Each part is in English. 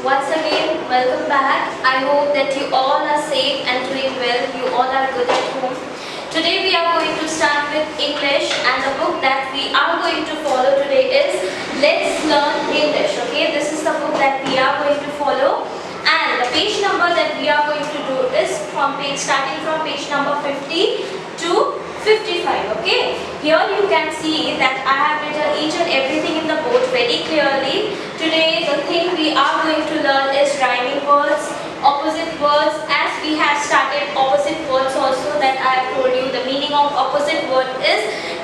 Once again, welcome back. I hope that you all are safe and doing well. You all are good at home. Today we are going to start with English, and the book that we are going to follow today is Let's Learn English. Okay, this is the book that we are going to follow, and the page number that we are going to do is starting from page number 50 to 55. Okay, here you can see that I have written each and everything in the board very clearly. Today the thing we are going to learn is rhyming words, opposite words, as we have started opposite words also, that I have told you the meaning of opposite word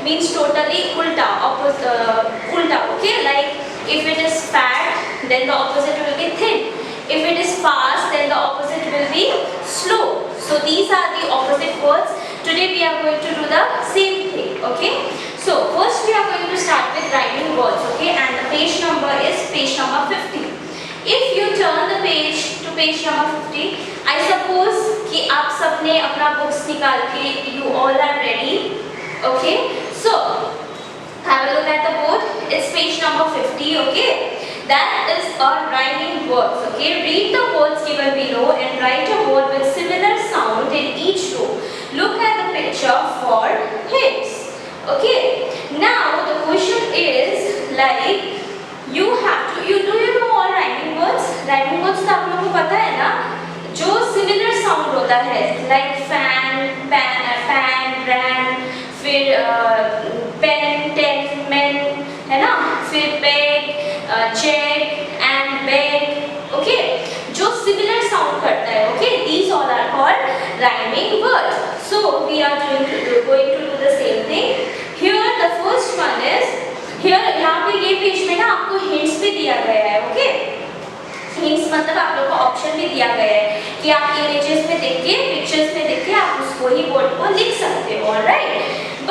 means totally ulta, ulta. Okay, like if it is fat, then the opposite will be thin. If it is fast, then the opposite will be slow. So these are the opposite words. Today we are going to do the same thing. Okay, so first we are going to start with rhyming words. Okay, and the page number is page number 50. If you turn the page to page number 50, I suppose कि आप सबने अपना books निकाल के you all are ready. Okay, so have a look at the board. It's page number 50. Okay, that is our rhyming words. Okay, read the words given below and write a word with similar sound in each row. Look at the picture for hints. Okay, now the question is like you do you know all rhyming words? Rhyming words तो आप लोगों को पता है ना, जो similar sound होता है, like fan, pan, ran, फिर pen, ten, men, है ना, फिर beg, check and beg. Okay, जो similar sound करता है. Okay, these all are called rhyming words. So we are going to do the same thing. Here the first one is, here यहाँ पे ये page में ना आपको hints भी दिया गया है. Okay, hints मतलब आप लोग को ऑप्शन भी दिया गया है कि आप images में देख के, pictures में देख के आप उसको ही word को लिख सकते हो. Alright,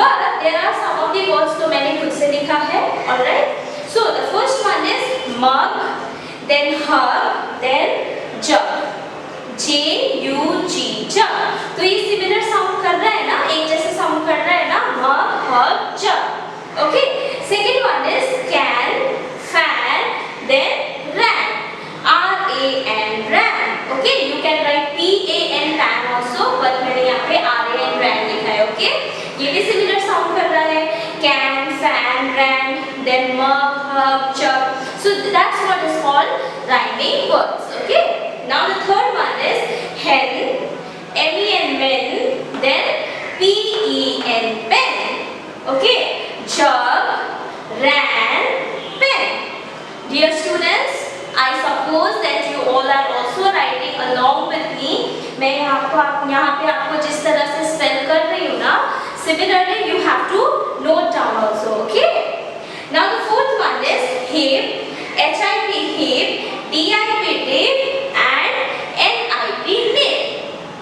but there are some of the words तो मैंने खुद से लिखा है. Alright, so the first one is mug, then hug, then jug. J-U-G, jug. तो ये सिमिलर साउंड कर रहा है ना, एक जैसे साउंड कर रहा है ना, mug, hug, jug. Okay, second one is can, fan, then ran. R-A-N, ran. Okay, you can write P-A-N, pan also, but मैंने यहाँ पे R-A-N, ran लिखा है. Okay, ये भी सिमिलर साउंड कर रहा है. Can, fan, ran, then mug, hug, jug. So that's what is called rhyming words. Okay. Now the third one is hen, M-E-N, men, then P-E-N, pen. Okay, jug, ran, pen. Dear students, I suppose that you all are also writing along with me. मैं यहाँ पे आपको जिस तरह से spell कर रही हूँ ना, similarly you have to note down also. Okay. Now the fourth one is hip, H-I-P, hip, D-I-P, dip,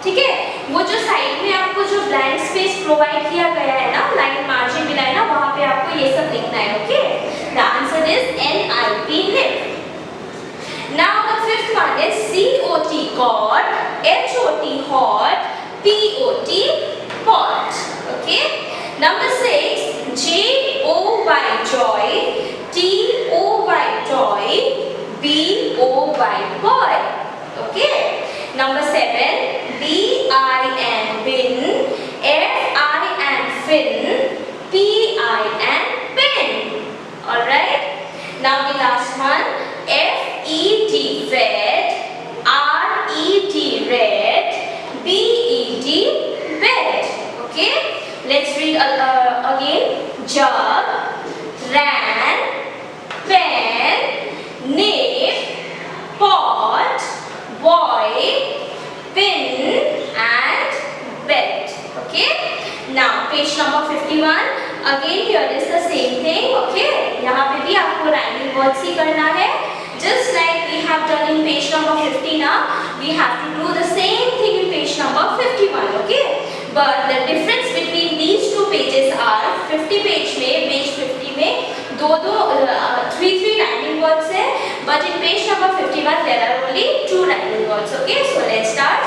ठीक है. वो जो साइड में आपको जो ब्लैंक स्पेस प्रोवाइड किया गया है ना, लाइन मार्जिन मिला है ना, वहां पे आपको ये सब लिखना है. Okay, the answer is NIP, nip. Now the fifth one is COT, cot, HOT, hot, POT, pot. Okay, number 6 JOY, joy, TOY, toy, BOY, boy. Okay, number 7 BIN, bin, FIN, fin, PIN, pin. Alright, now the last one FED, fed, RED, red, BED, bed. Okay, let's read again. Jug, ran, pen, nip, pot, boy, pin and bed. Okay, now page number 51. Again here is the same thing. Okay, यहाँ पे भी आपको rhyming words ही करना है. Just like we have done in page number 50 now, we have to do the same thing in page number 51. Okay, but the difference between these two pages are 50 page 50 में three rhyming words है, but in page number 51 there are only 2 rhyming words. Okay, so let's start.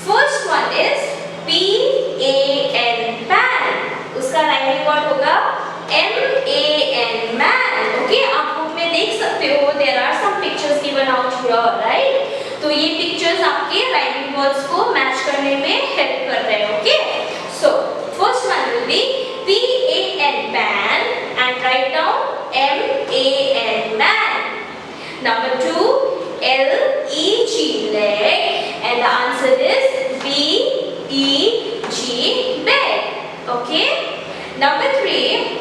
First one is PAN, pan. उसका rhyming word होगा MAN, man. Okay, आप book में देख सकते हो, there are some pictures given given out here, right? तो ये pictures आपके rhyming words को match करने में help कर रहे हैं, okay? So first one will be PAN pan and write down MAN man. Number 2 LEG leg and the answer is BEG bed. Okay. Number 3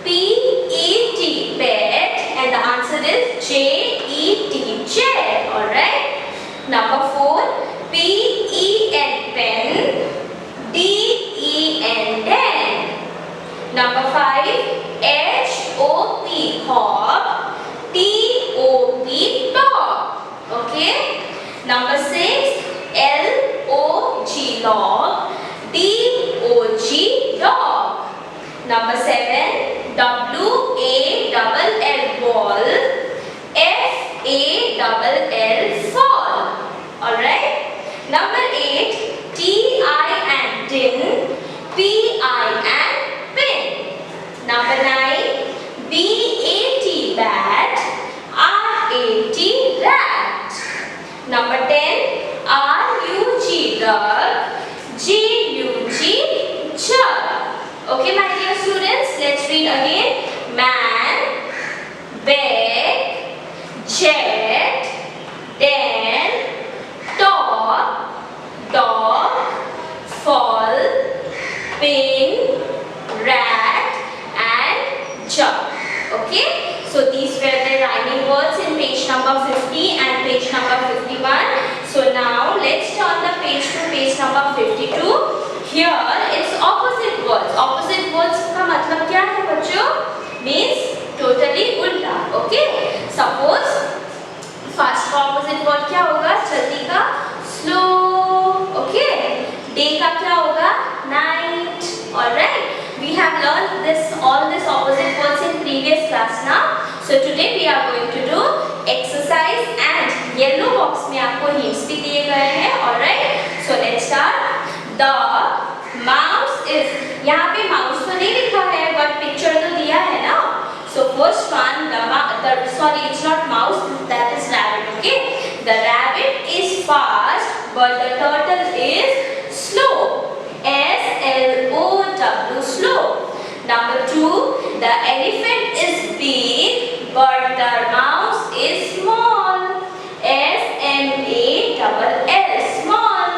PET bed and the answer is JET jet. All right. Number 4 PEN pen DEN den. Number 5 HOP hop TOP top. Okay. Number 6 LOG log DOG dog. Number 7 WALL ball FALL fall. Alright. Number 8 TI and tin PI and pin. Number 9 BAT bat RAT rat. Number 10 RUG rug GUG jug. Okay, my dear students, let's read again. Man, bag, jet, den, dog, dog, fall, pin, rat and jug. Okay, so these were the rhyming words in page number 50 and page number 51. So now let's turn the page to page number 52. Here it's opposite words. Opposite words का मतलब क्या है बच्चों? Means totally उल्टा. Okay? Suppose fast का opposite word क्या होगा? जल्दी का slow. Okay? Day का क्या होगा? Night. Alright? We have learned all this opposite words in previous class now. So today we are going to do exercise and yellow box में आपको hints भी दिए गए हैं. Alright? So let's start. The mouse is, यहाँ पे mouse तो नहीं लिखा है but picture तो दिया है ना. So first one, sorry, it's not mouse, that is rabbit. Okay, the rabbit is fast but the turtle is slow. SLOW slow. Number 2, the elephant is big but the mouse is small. SMALL small.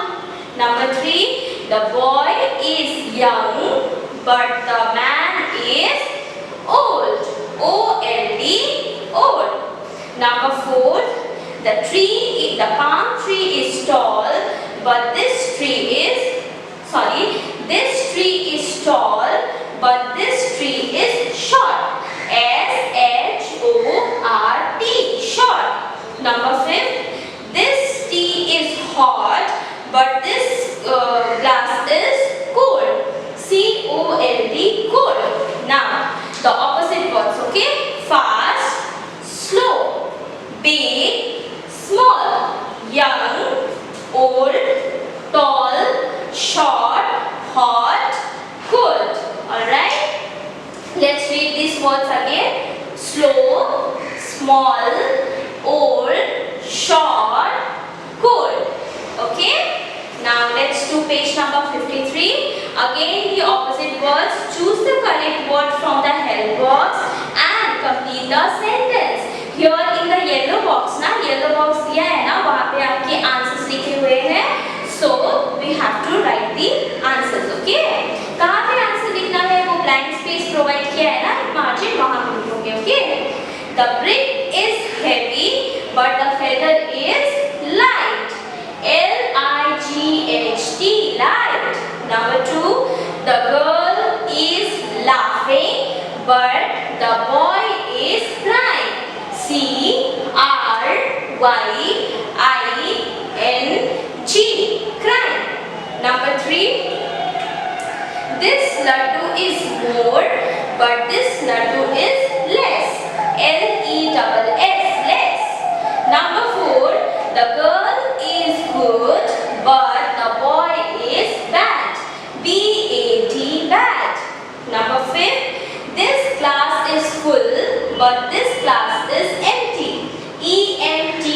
Number 3, the boy is young but the man is old. OLD old. Number 4, the palm tree is tall but this tree is tall but this tree is short. SHORT short. Number 5, this tea is hot but this glass is cold. COLD cold. Now the opposite words, okay? Fast, slow, big, small, young, old, tall, short, hot, cold. Alright? Let's read these words again. Slow, small, old, short, cold. Okay? Now let's do page number 53. Again the opposite words. Choose the correct word from the help box and complete the sentence. Here in the yellow box दिया है ना, वहाँ पे आपके answers लिखे हुए हैं. So we have to write the answers. Okay? कहाँ पे answer लिखना है? वो blank space provide किया है ना, margin वहाँ पे लिखोगे. Okay? The brick is heavy but the feather is light. LIGHT light. Number 2, the girl is laughing but the boy is crying. CRYING crying. Number 3, this laddu is more but this laddu is less. LESS less. Number 4, the girl is good but the boy is bad. BAD bad. Number 5, this class is full but this class is empty. EMPTY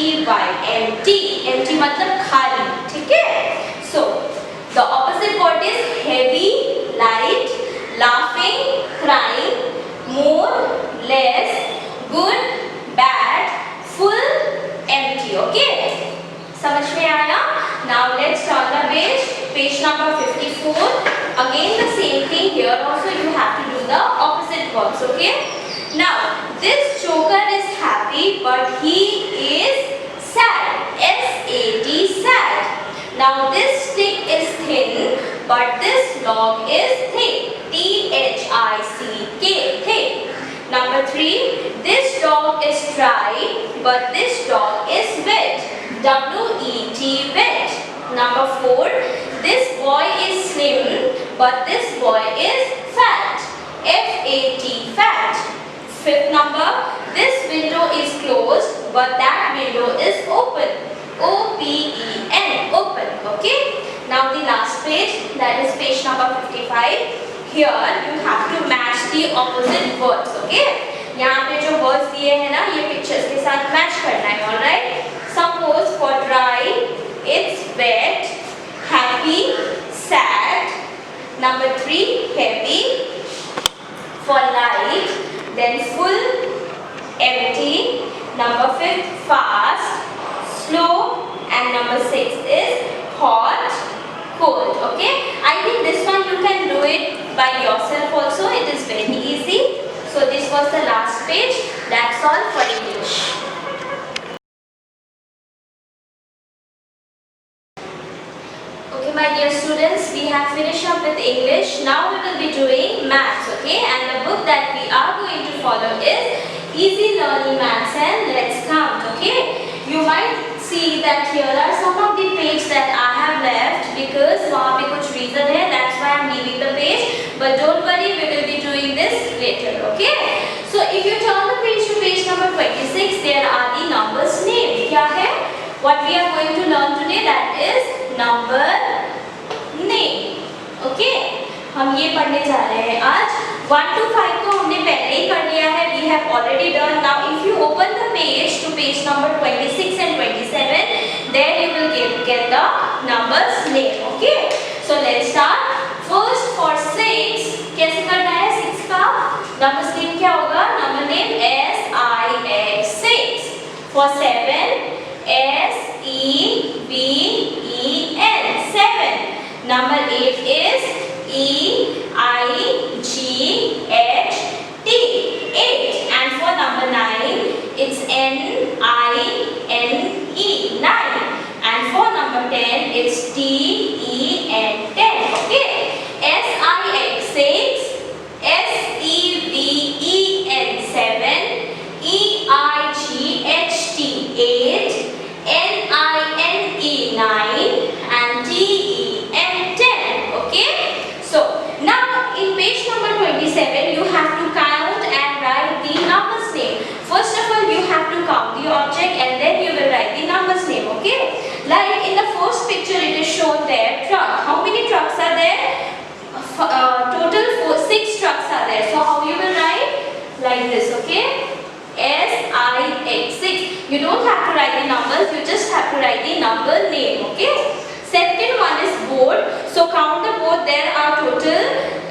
okay? Now this joker is happy but he is sad. S-A-D, sad. Now this stick is thin but this log is thick. T-H-I-C-K, thick. Number 3, this dog is dry but this dog is wet. W-E-T, wet. Number 4, this boy is slim but this boy is fat. F-A-T, fat. 5th number, this window is closed but that window is open. O-P-E-N, open. Okay. Now the last page, that is page number 55. Here you have to match the opposite words. Okay. यहाँ पे जो words दिए हैं ना, ये pictures के साथ match करना है. Alright. Suppose for dry, it's wet. Happy, sad. Number 3, heavy. For light, then full, empty. Number 5, fast, slow, and number 6 is hot, cold. Okay, I think this one you can do it by yourself also. It is very easy. So this was the last page. That's all for English. Okay, my dear students, we have finished up with English. Now we will be doing maths. Okay, and the book that we are going to follow is Easy Learning Maths and Let's Count. Okay, you might see that here are some of the pages that I have left because वहाँ पे कुछ reason है. That's why I'm leaving the page. But don't worry, we will be doing this later. Okay. So if you turn the page to page number 26, there are the numbers named. क्या है? What we are going to learn today, that is number name. Okay. हम ये पढ़ने जा रहे हैं आज. 1 to 5 को हमने पहले ही कर लिया है. We have already done. Now if you open the page to page number 26 and 27, there you will get the numbers name. Okay. So let's start. First for 6, कैसे करना है 6 का? Numbers name क्या होगा? Number name S-I-X, 6. For 7, S-E-V-E-N, 7. Number 8 is E-I-G-H-T, 8. And for number 9, it's N-I-N-E, 9. And for number 10, it's T-E-N, 10. Okay. S-I-X, 6. S-E-V-E-N, 7. E-I-G-H-T, 8. N-I-N-E, 9. And T-E-N, 10. Okay. So now in page number 27, you have to count and write the numbers name. First of all, you have to count the object and then you will write the numbers name. Okay. Like in the first picture, it is shown there, truck. How many trucks are there? Total 6 trucks are there. So how you will write? Like this. Okay. S-I-X, 6. You don't have to write the numbers. You just have to write the number name. Okay. Second one is board. So count the board. There are total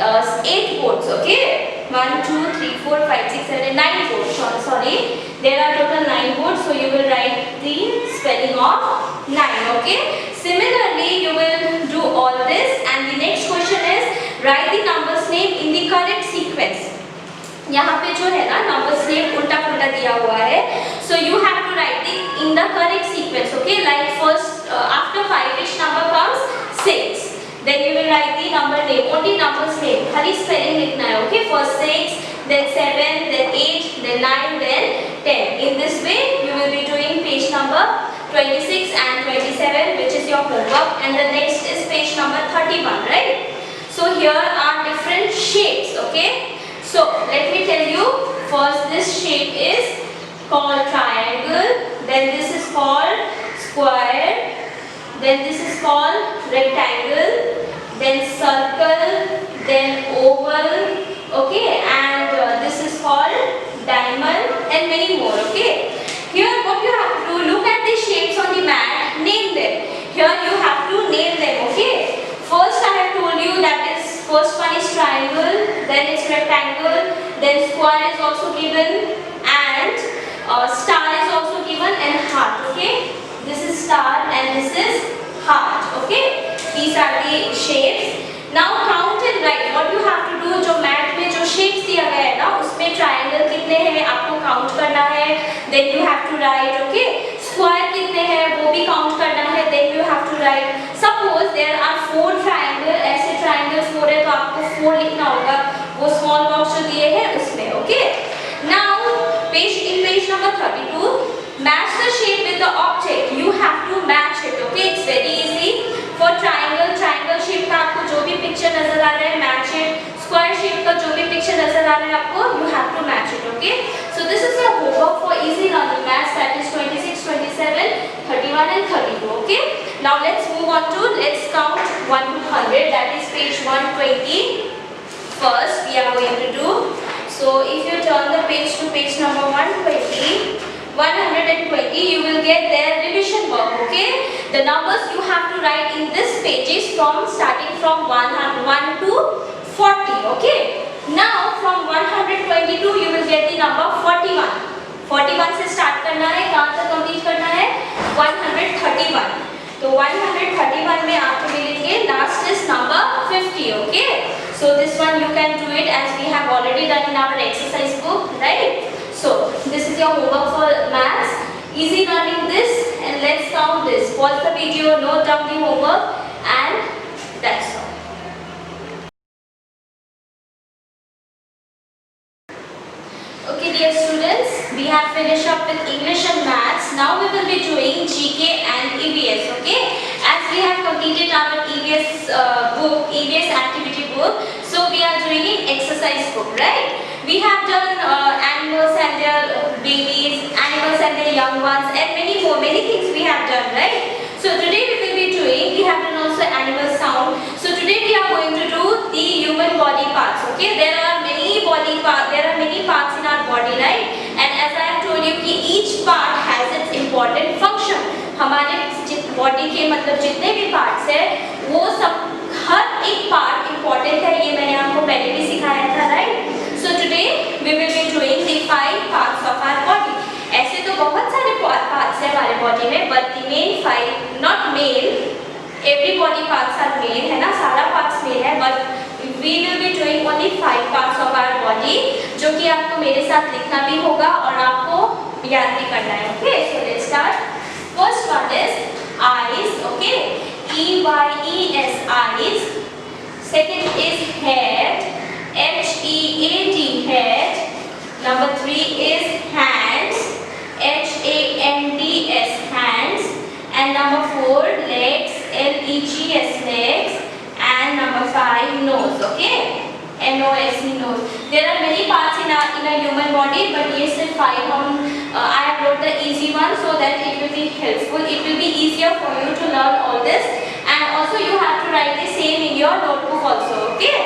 8 boards. Okay. 1, 2, 3, 4, 5, 6, 7, 9 boards. Sorry. There are total 9 boards. So you will write the spelling of 9. Okay. Similarly, you will do all this. And the next question is write the numbers name in the correct sequence. यहाँ पे जो है ना numbers name उल्टा पुल्टा दिया हुआ है. So you have to write it in the correct sequence. Okay. Like first after 5 which number comes? 6. Then you will write the number name. Only numbers name. खाली spelling लिखना है. Okay. First 6, then 7, then 8, then 9, then 10. In this way you will be doing page number 26 and 27, which is your homework. And the next is page number 31. Right. So here are different shapes. Okay. So let me tell you, first this shape is called triangle, then this is called square, then this is called rectangle, then circle, then oval, okay, and this is called diamond and many more. Okay. Here what you have to do, look at the shapes on the mat, name them. Here you have to name them. Okay. First I have told you that is first one is triangle, then it's rectangle, then square is also given, and star is also given, and heart. Okay. This is star and this is heart. Okay. These are the shapes. Now count and write. What you have to do, जो math में जो shapes दिया गया है ना, उस उसमें triangle कितने हैं आपको काउंट करना है, then you have to write, okay. Square कितने हैं वो भी काउंट करना है, then you have to write. Suppose there are 4 triangle, ऐसे ट्राइंगल 4 है तो आपको 4 लिखना होगा वो स्मॉल बॉक्स जो दिए हैं उसमें, okay. Now page number 32, match the shape with the object, you have to match it, okay, it's very easy for triangle shape का आपको जो भी पिक्चर नजर आ रहा है match it, square shape का जो भी पिक्चर नजर आ रहा है आपको you have to match it, okay। So this is your homework for easy learning maths, that is 26, 27, 31 and 32, okay। Now let's move on to, let's count 1 to 100, that is page 120 first we are going to do। So if you turn the page to page number 120, you will get their revision work, okay। The numbers you have to write in this page is starting from 1 to 40, okay। Now from 122 you will get the number 41 से start करना है, कहाँ तक complete करना है 131, तो 131 में आपको मिलेंगे last is number 50, okay। So this one you can do it as we have already done in our exercise book, right। So this is your homework for maths, easy learning this, and let's count this, pause the video, note down the homework, and that's all। Okay dear students, we have finished up with English and maths. Now we will be doing GK and EVS, okay। As we have completed our EVS book, EVS activity book, so we are doing exercise book, right। We have done animals and their babies, animals and their young ones, and many things we have done, right। So today we will be doing, we have done also animal sound. So today we are going to do the human body parts, okay। There are many parts in our body, right। And as I have told you कि each part has its important function। हमारे body के मतलब जितने भी parts है वो सब हर एक पार्ट इम्पोर्टेंट है, ये मैंने आपको पहले भी सिखाया था, right. So today we will be doing the 5 parts of our body. ऐसे तो बहुत सारे पार्ट्स है हमारे बॉडी में, but the main 5 not main, every body parts are main, है ना, सारा पार्ट्स मेन है, but we will be doing only 5 parts of our body, जो कि आपको मेरे साथ लिखना भी होगा और आपको याद भी करना है, okay. So let's start. First one is eyes, okay, EYES, eyes। Second is head, HEAD, head। Number 3 is hands, HANDS, hands। And number 4 legs, LEGS, legs। And number 5 nose, okay, NOSE, nose। There are many parts in a human body, but ये सिर्फ 5 हम I have wrote the easy one so that it will be helpful. It will be easier for you to learn all this, and also you have to write the same in your notebook also, okay।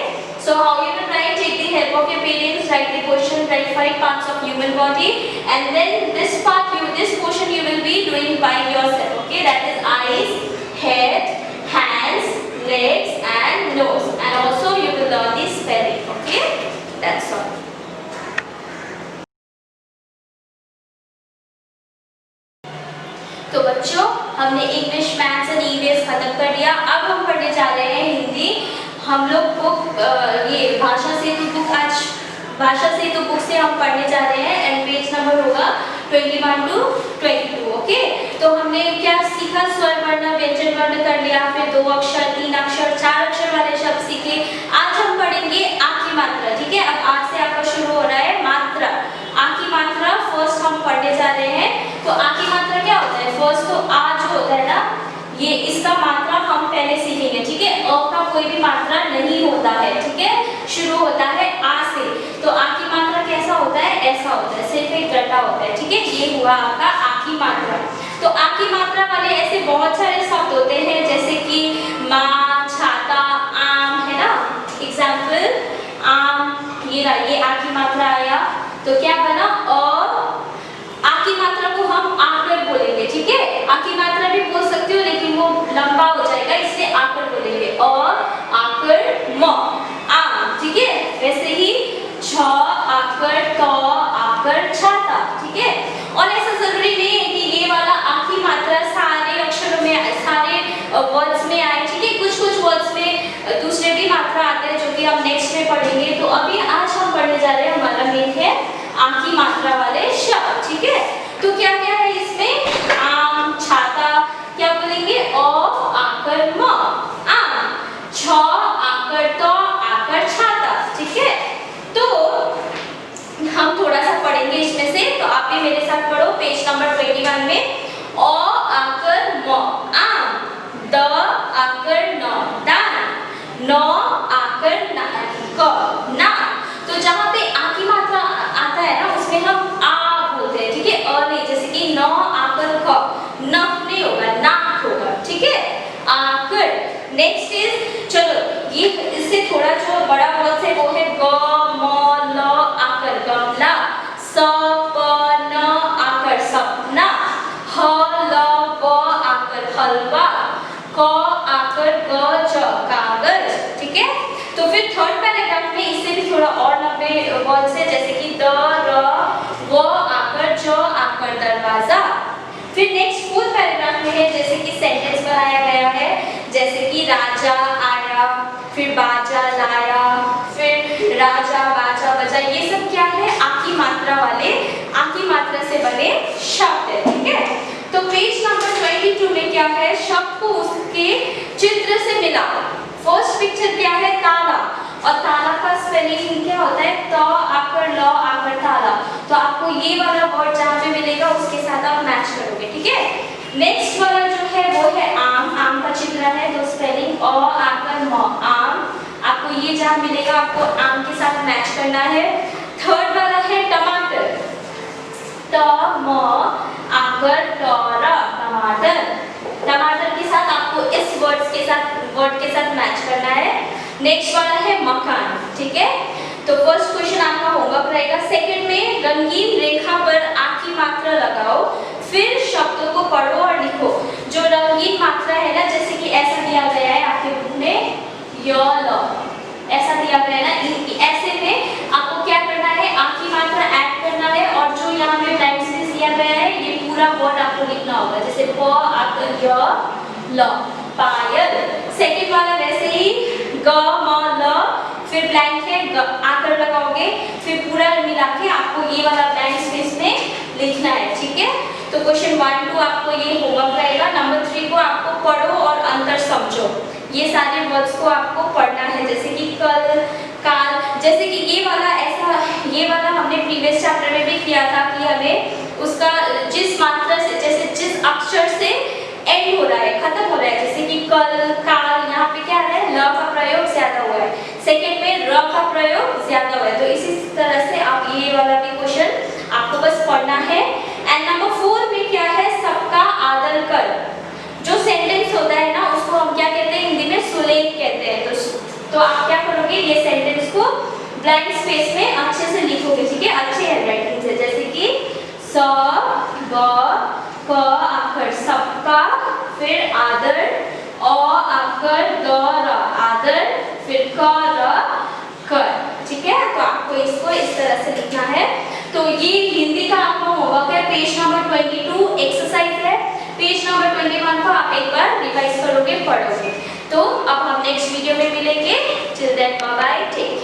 So how you will write? Take the help of your parents, write the question, write 5 parts of human body, and then this portion you will be doing by yourself, okay। That is eyes, head, hands, legs and nose, and also you will learn the spelling, okay। That's all। तो बच्चों हमने English, maths and EVS खत्म कर दिया। अब हम पढ़ने जा रहे हैं हिंदी। हम लोग बुक ये भाषा सेतु बुक से हम पढ़ने जा रहे हैं, एंड पेज नंबर होगा 21 to 22, ओके। तो हमने क्या सीखा? स्वर वर्ण, व्यंजन वर्ण कर लिया, फिर 2 अक्षर, 3 अक्षर, 4 अक्षर वाले शब्द सीखे। आज हम पढ़ेंगे आ की मात्रा, ठीक है। अब आज से आपका शुरू हो रहा है मात्रा, आ की मात्रा फर्स्ट हम पढ़ने जा रहे हैं। तो आ की मात्रा क्या होता है? फर्स्ट तो आ जो होता है ना, ये इसका मात्रा हम पहले सीखेंगे, ठीक है। अ का कोई भी मात्रा नहीं होता है, ठीक है, शुरू होता है आ से। तो आ की मात्रा कैसा होता है? ऐसा होता है, सिर्फ एक रटा होता है, ठीक है। ये हुआ आपका आ की मात्रा। तो आ की मात्रा वाले ऐसे बहुत सारे शब्द होते हैं, जैसे कि माँ, छाता, आम, है ना। एग्जाम्पल आम, ये आ की मात्रा आया, तो क्या बना? और आ की मात्रा को हम आकर बोलेंगे, ठीक है। आ की मात्रा भी बोल सकते हो, लेकिन वो लंबा हो जाएगा, इसलिए आकर बोलेंगे। और आकर म, आम, ठीक है। वैसे ही छ आकर क, आकर छाता, ठीक है। और ऐसा जरूरी नहीं है कि ये वाला आ की मात्रा सारे अक्षरों में, सारे वर्ड्स में आए, ठीक है। कुछ वर्ड्स में दूसरे भी मात्रा आते हैं, जो कि हम नेक्स्ट में पढ़ेंगे। तो अभी आज हम पढ़ने जा रहे हैं, हमारा मेन है आ की मात्रा वाले शब्द, ठीक है। तो क्या क्या है इसमें, आम, छाता, क्या बोलेंगे, अ आकर म आम, छ आकर तो आकर छाता, ठीक है। तो हम थोड़ा सा पढ़ेंगे इसमें से, तो आप भी मेरे साथ पढ़ो पेज नंबर 21 में। अ आकर म आम, द आकर न दान, न आकर न क ना। तो जहाँ पे आ की मात्रा आता है ना उसमें हम आ बोलते हैं, ठीक है, अ नहीं, जैसे कि न आकर क, न नहीं होगा, नाक होगा, ठीक है, आकर। नेक्स्ट इज, चलो ये इससे थोड़ा जो बड़ा वर्ड है वो है ग म ल आकर गमला, स प न आकर सपना, ह ल व आकर हलवा, क आकर ग च कागज, ठीक है। तो फिर थर्ड पैराग्राफ में इससे भी थोड़ा और लंबे वर्ड्स है, जैसे कि द र व आकर ज आकर दरवाजा। फिर नेक्स्ट फोर्थ पैराग्राफ में है जैसे कि सेंटेंस बनाया गया है, जैसे कि राजा आया, फिर बाजा लाया, फिर राजा बाजा बजा, ये सब क्या है, आ की मात्रा वाले, आ की मात्रा से बने शब्द है, ठीक है। तो पेज नंबर 22 में क्या है, शब्द को उसके चित्र से मिलाओ। फर्स्ट पिक्चर क्या है, ताला, और ताला का स्पेलिंग क्या होता है, त आकर ल आकर ताला। तो आपको ये वाला वर्ड जहाँ पे मिलेगा उसके साथ आप मैच करोगे, ठीक है। नेक्स्ट वाला जो है वो है आम, आम का चित्र है, तो स्पेलिंग अ आकर म आम, आपको ये जहाँ मिलेगा आपको आम के साथ मैच करना है। थर्ड वाला है टमाटर, त म आकर ट र टमाटर, टमाटर के साथ आपको इस वर्ड के साथ मैच करना है। नेक्स्ट वाला है मकान, ठीक है। तो फर्स्ट क्वेश्चन आपका होमवर्क रहेगा। सेकंड में रंगीन रेखा पर आ की मात्रा लगाओ, फिर शब्दों को पढ़ो और लिखो। जो रंगीन मात्रा है ना, जैसे कि ऐसा दिया गया है आपके बुक में, य ल ऐसा दिया गया है ना, ऐसे में आपको क्या करना है, आ की मात्रा ऐड करना है, और जो यहाँ पे ब्लैंक स्पेस दिया गया है ये पूरा वर्ड आपको लिखना होगा, जैसे प आकर य ल पायल। सेकंड वाला वैसे ही ग म ल, फिर ब्लैंक है आकर लगाओगे, फिर पूरा मिला के आपको ये वाला ब्लैंक स्पेस में लिखना है, ठीक है। तो क्वेश्चन 1 2 आपको ये होमवर्क रहेगा। नंबर 3 को आपको पढ़ो और अंतर समझो, ये सारे वर्ड्स को आपको पढ़ना है, जैसे कि कल, काल, जैसे कि ये वाला ऐसा, ये वाला हमने प्रीवियस चैप्टर में भी किया था कि हमें उसका जिस मात्रा से, जैसे जिस अक्षर से एंड हो रहा है, खत्म हो रहा है, जैसे कि कल, काल, यहाँ पे क्या है, ल का प्रयोग ज्यादा हुआ है, सेकंड में र का प्रयोग ज्यादा हुआ है। तो इसी तरह से आप ये वाला भी क्वेश्चन आपको बस पढ़ना है। एंड नंबर 4 में क्या है, सबका आदर कर। जो सेंटेंस होता है ना उसको हम क्या कहते हैं, हिंदी में सुलेख कहते हैं। तो आप क्या करोगे, ये सेंटेंस को ब्लैंक स्पेस में अच्छे से लिखोगे, ठीक है, अच्छे हैंडराइटिंग से, जैसे कि स ब क आकर सबका, फिर आदर, अ आकर द र आदर, फिर क र कर, ठीक है। तो आपको इसको इस तरह से लिखना है। तो ये हिंदी का आपका होमवर्क है, पेज नंबर 22 एक्सरसाइज है, पेज नंबर 21 को आप एक बार रिवाइज करोगे, पढ़ोगे। तो अब हम नेक्स्ट वीडियो में मिलेंगे, till then bye bye, take